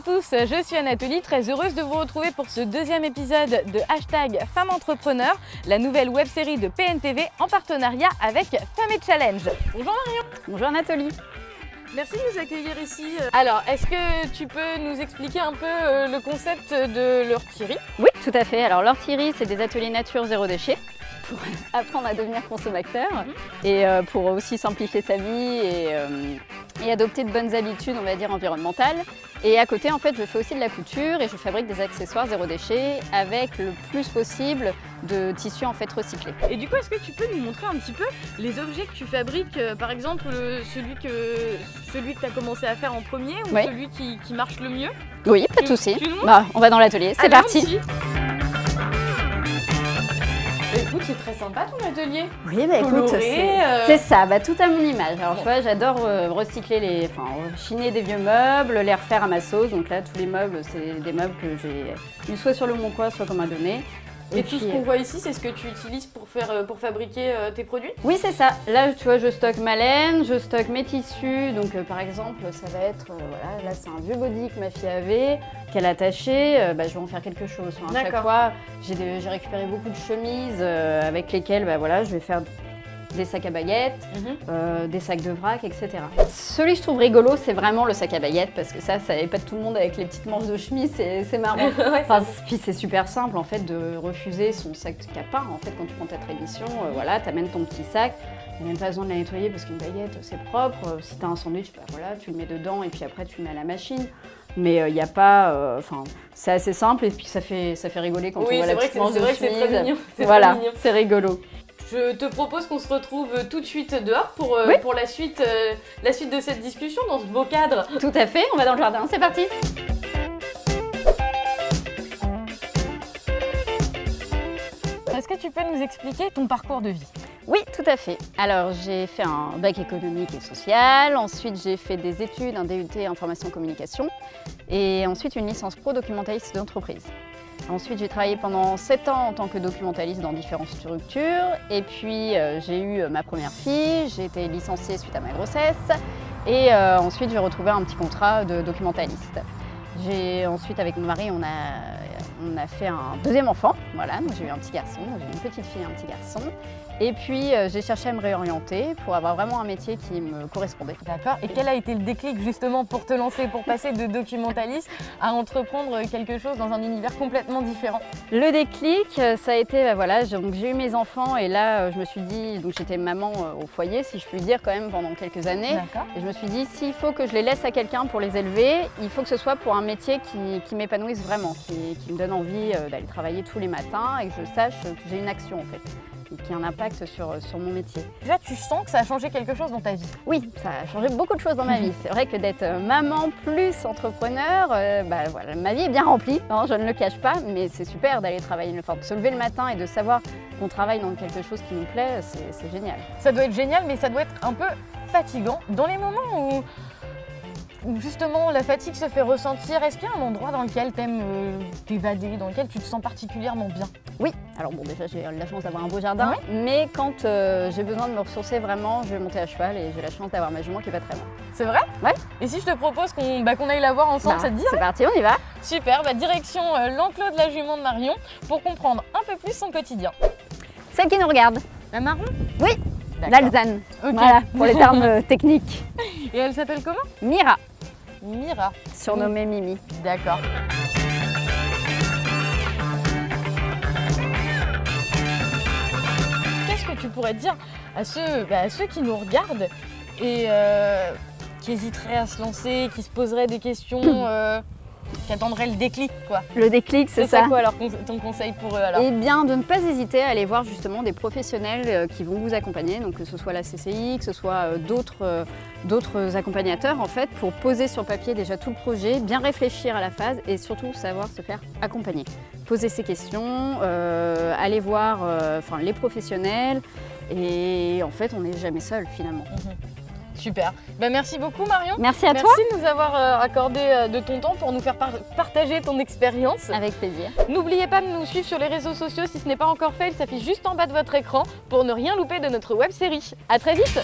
à tous, je suis Anatolie, très heureuse de vous retrouver pour ce deuxième épisode de #Femmes Entrepreneurs, la nouvelle web-série de PNTV en partenariat avec Femmes et Challenge. Bonjour Marion. Bonjour Anatolie. Merci de nous accueillir ici. Alors, est-ce que tu peux nous expliquer un peu le concept de l'Ortillerie? Oui, tout à fait. Alors l'Ortillerie, c'est des ateliers nature zéro déchet pour apprendre à devenir consommateur et pour aussi simplifier sa vie et adopter de bonnes habitudes, on va dire, environnementales. Et à côté, en fait, je fais aussi de la couture et je fabrique des accessoires zéro déchet avec le plus possible de tissus en fait recyclés. Et du coup, est-ce que tu peux nous montrer un petit peu les objets que tu fabriques, par exemple celui que tu as commencé à faire en premier ou oui. celui qui marche le mieux? Oui, pas de souci. Bah, on va dans l'atelier, c'est parti. Écoute, c'est très sympa ton atelier. Oui, bah écoute, c'est ça, bah, tout à mon image. Alors tu vois, j'adore recycler chiner des vieux meubles, les refaire à ma sauce. Donc là, tous les meubles, c'est des meubles que j'ai eu soit sur le Bon Coin, soit qu'on m'a donné. Et tout ce qu'on voit ici, c'est ce que tu utilises pour fabriquer tes produits? Oui, c'est ça. Là, tu vois, je stocke ma laine, je stocke mes tissus. Donc, par exemple, ça va être, voilà, là, c'est un vieux body que ma fille avait, qu'elle a attaché. Bah, je vais en faire quelque chose. Enfin, à chaque fois, j'ai récupéré beaucoup de chemises avec lesquelles, bah, voilà, je vais faire des sacs à baguettes, des sacs de vrac, etc. Celui que je trouve rigolo, c'est vraiment le sac à baguettes parce que ça épate tout le monde avec les petites manches de chemise, c'est marrant. Ouais, enfin, puis c'est super simple en fait de refuser son sac à pain. En fait, quand tu prends ta tradition, voilà, t'amènes ton petit sac. Il n'y a même pas besoin de la nettoyer parce qu'une baguette, c'est propre. Si tu as un sandwich, bah, voilà, tu le mets dedans et puis après tu le mets à la machine. Mais il n'y a pas, c'est assez simple et puis ça fait rigoler quand on voit la petite manche de chemise. C'est vrai que c'est très mignon. Voilà, c'est rigolo. Je te propose qu'on se retrouve tout de suite dehors pour la suite de cette discussion dans ce beau cadre. Tout à fait, on va dans le jardin, c'est parti. Est-ce que tu peux nous expliquer ton parcours de vie? Oui, tout à fait. Alors, j'ai fait un bac économique et social, ensuite j'ai fait des études, un DUT information communication et ensuite une licence pro documentaliste d'entreprise. Ensuite, j'ai travaillé pendant 7 ans en tant que documentaliste dans différentes structures. Et puis, j'ai eu ma première fille, j'ai été licenciée suite à ma grossesse. Et ensuite, j'ai retrouvé un petit contrat de documentaliste. Ensuite, avec mon mari, on a fait un deuxième enfant. Voilà, donc j'ai eu un petit garçon, j'ai eu une petite fille et un petit garçon. Et puis, j'ai cherché à me réorienter pour avoir vraiment un métier qui me correspondait. D'accord. Et quel a été le déclic justement pour te lancer, pour passer de documentaliste à entreprendre quelque chose dans un univers complètement différent? Le déclic, ça a été, voilà, j'ai eu mes enfants et là, je me suis dit, donc j'étais maman au foyer, si je puis dire, quand même pendant quelques années. Et je me suis dit, s'il faut que je les laisse à quelqu'un pour les élever, il faut que ce soit pour un métier qui m'épanouisse vraiment, qui me donne envie d'aller travailler tous les matins et que je sache que j'ai une action en fait. Qui a un impact sur mon métier. Déjà, tu sens que ça a changé quelque chose dans ta vie? Oui, ça a changé beaucoup de choses dans ma vie. C'est vrai que d'être maman plus entrepreneur, bah, voilà, ma vie est bien remplie, hein, je ne le cache pas, mais c'est super d'aller travailler, enfin, de se lever le matin et de savoir qu'on travaille dans quelque chose qui nous plaît, c'est génial. Ça doit être génial, mais ça doit être un peu fatigant. Dans les moments où justement la fatigue se fait ressentir, est-ce qu'il y a un endroit dans lequel tu aimes t'évader, dans lequel tu te sens particulièrement bien? Oui, alors bon, déjà j'ai la chance d'avoir un beau jardin, mais quand j'ai besoin de me ressourcer vraiment, je vais monter à cheval et j'ai la chance d'avoir ma jument qui va très loin. C'est vrai? Ouais. Et si je te propose qu'on aille la voir ensemble, ça te dit? C'est parti, on y va. Super, direction l'enclos de la jument de Marion pour comprendre un peu plus son quotidien. Celle qui nous regarde. La marron? Oui, l'Alzane, voilà, pour les termes techniques. Et elle s'appelle comment? Mira. Mira. Surnommée Mimi. D'accord. Qu'est-ce que tu pourrais dire à ceux qui nous regardent et qui hésiteraient à se lancer, qui se poseraient des questions, qui attendraient le déclic, quoi? Le déclic, c'est ça. C'est quoi alors ton conseil pour eux alors? Eh bien, de ne pas hésiter à aller voir justement des professionnels qui vont vous accompagner, donc que ce soit la CCI, que ce soit d'autres accompagnateurs en fait, pour poser sur papier déjà tout le projet, bien réfléchir à la phase et surtout savoir se faire accompagner. Poser ses questions, aller voir les professionnels et en fait, on n'est jamais seul finalement. Super. Merci beaucoup Marion. Merci à toi. Merci de nous avoir accordé de ton temps pour nous faire partager ton expérience. Avec plaisir. N'oubliez pas de nous suivre sur les réseaux sociaux si ce n'est pas encore fait. Il s'affiche juste en bas de votre écran pour ne rien louper de notre web série. À très vite.